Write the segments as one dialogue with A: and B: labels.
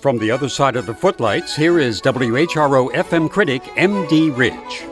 A: From the other side of the Footlights, here is WHRO FM critic M.D. Ridge.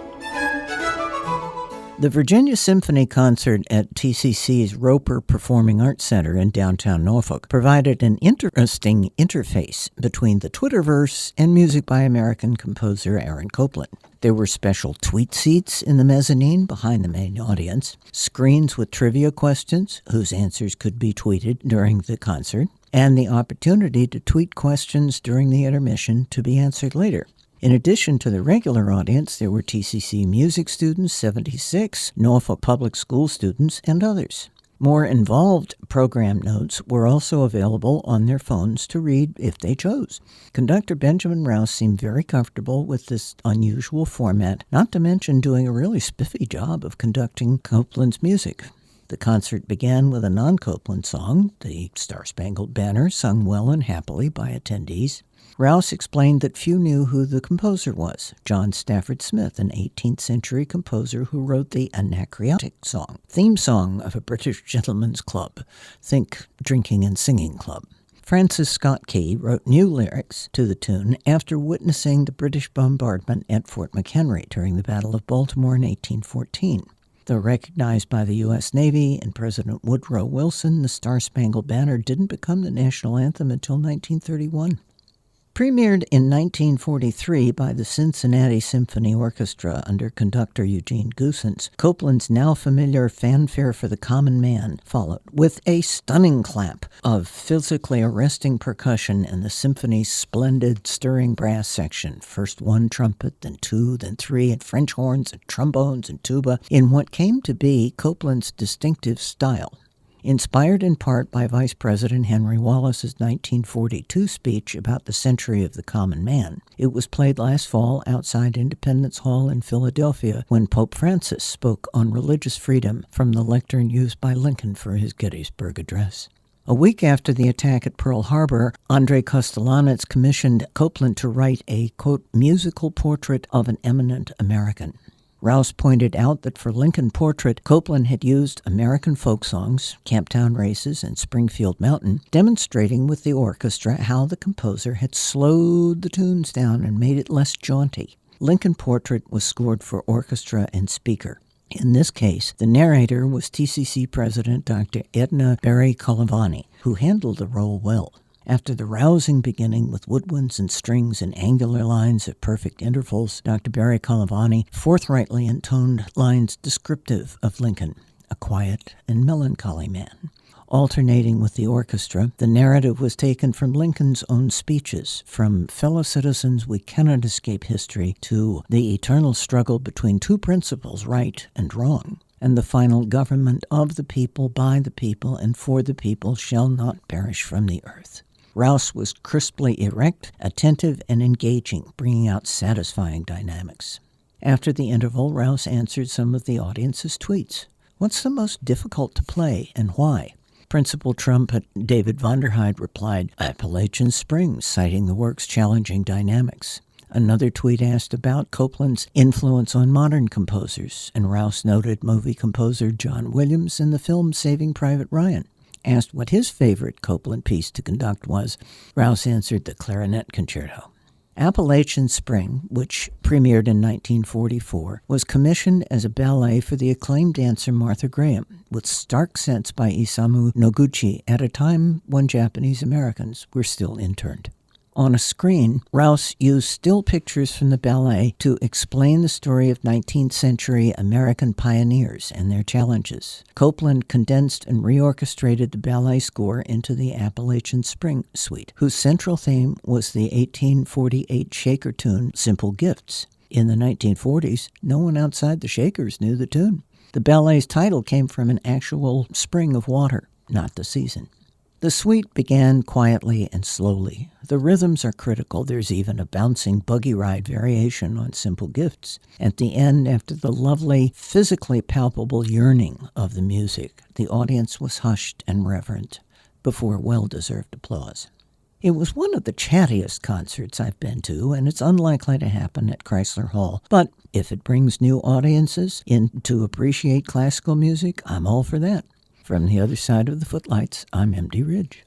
B: The Virginia Symphony concert at TCC's Roper Performing Arts Center in downtown Norfolk provided an interesting interface between the Twitterverse and music by American composer Aaron Copland. There were special tweet seats in the mezzanine behind the main audience, screens with trivia questions whose answers could be tweeted during the concert, and the opportunity to tweet questions during the intermission to be answered later. In addition to the regular audience, there were TCC music students, 76, Norfolk Public School students, and others. More involved program notes were also available on their phones to read if they chose. Conductor Benjamin Rouse seemed very comfortable with this unusual format, not to mention doing a really spiffy job of conducting Copland's music. The concert began with a non-Copland song, the Star-Spangled Banner, sung well and happily by attendees. Rouse explained that few knew who the composer was, John Stafford Smith, an 18th century composer who wrote the Anacreontic Song, theme song of a British gentleman's club. Think drinking and singing club. Francis Scott Key wrote new lyrics to the tune after witnessing the British bombardment at Fort McHenry during the Battle of Baltimore in 1814. Though recognized by the U.S. Navy and President Woodrow Wilson, the Star-Spangled Banner didn't become the national anthem until 1931. Premiered in 1943 by the Cincinnati Symphony Orchestra under conductor Eugene Goosens, Copland's now familiar Fanfare for the Common Man followed, with a stunning clap of physically arresting percussion and the symphony's splendid stirring brass section, first one trumpet, then two, then three, and French horns and trombones and tuba, in what came to be Copland's distinctive style. Inspired in part by Vice President Henry Wallace's 1942 speech about the century of the common man, it was played last fall outside Independence Hall in Philadelphia when Pope Francis spoke on religious freedom from the lectern used by Lincoln for his Gettysburg Address. A week after the attack at Pearl Harbor, Andrei Kostelanetz commissioned Copland to write a, quote, musical portrait of an eminent American. Rouse pointed out that for Lincoln Portrait, Copland had used American folk songs, Camptown Races, and Springfield Mountain, demonstrating with the orchestra how the composer had slowed the tunes down and made it less jaunty. Lincoln Portrait was scored for orchestra and speaker. In this case, the narrator was TCC President Dr. Edna Berry Calavani, who handled the role well. After the rousing beginning with woodwinds and strings and angular lines at perfect intervals, Dr. Berry Calavani forthrightly intoned lines descriptive of Lincoln, a quiet and melancholy man. Alternating with the orchestra, the narrative was taken from Lincoln's own speeches, from fellow citizens we cannot escape history to the eternal struggle between two principles, right and wrong, and the final government of the people, by the people, and for the people shall not perish from the earth. Rouse was crisply erect, attentive, and engaging, bringing out satisfying dynamics. After the interval, Rouse answered some of the audience's tweets. What's the most difficult to play, and why? Principal trumpet David Vonderheide replied, Appalachian Springs, citing the work's challenging dynamics. Another tweet asked about Copland's influence on modern composers, and Rouse noted movie composer John Williams in the film Saving Private Ryan. Asked what his favorite Copland piece to conduct was, Rouse answered the Clarinet Concerto. Appalachian Spring, which premiered in 1944, was commissioned as a ballet for the acclaimed dancer Martha Graham, with stark sets by Isamu Noguchi at a time when Japanese Americans were still interned. On a screen, Rouse used still pictures from the ballet to explain the story of 19th century American pioneers and their challenges. Copland condensed and reorchestrated the ballet score into the Appalachian Spring Suite, whose central theme was the 1848 Shaker tune Simple Gifts. In the 1940s, no one outside the Shakers knew the tune. The ballet's title came from an actual spring of water, not the season. The suite began quietly and slowly. The rhythms are critical. There's even a bouncing buggy ride variation on Simple Gifts. At the end, after the lovely, physically palpable yearning of the music, the audience was hushed and reverent before well-deserved applause. It was one of the chattiest concerts I've been to, and it's unlikely to happen at Chrysler Hall. But if it brings new audiences in to appreciate classical music, I'm all for that. From the other side of the Footlights, I'm M.D. Ridge.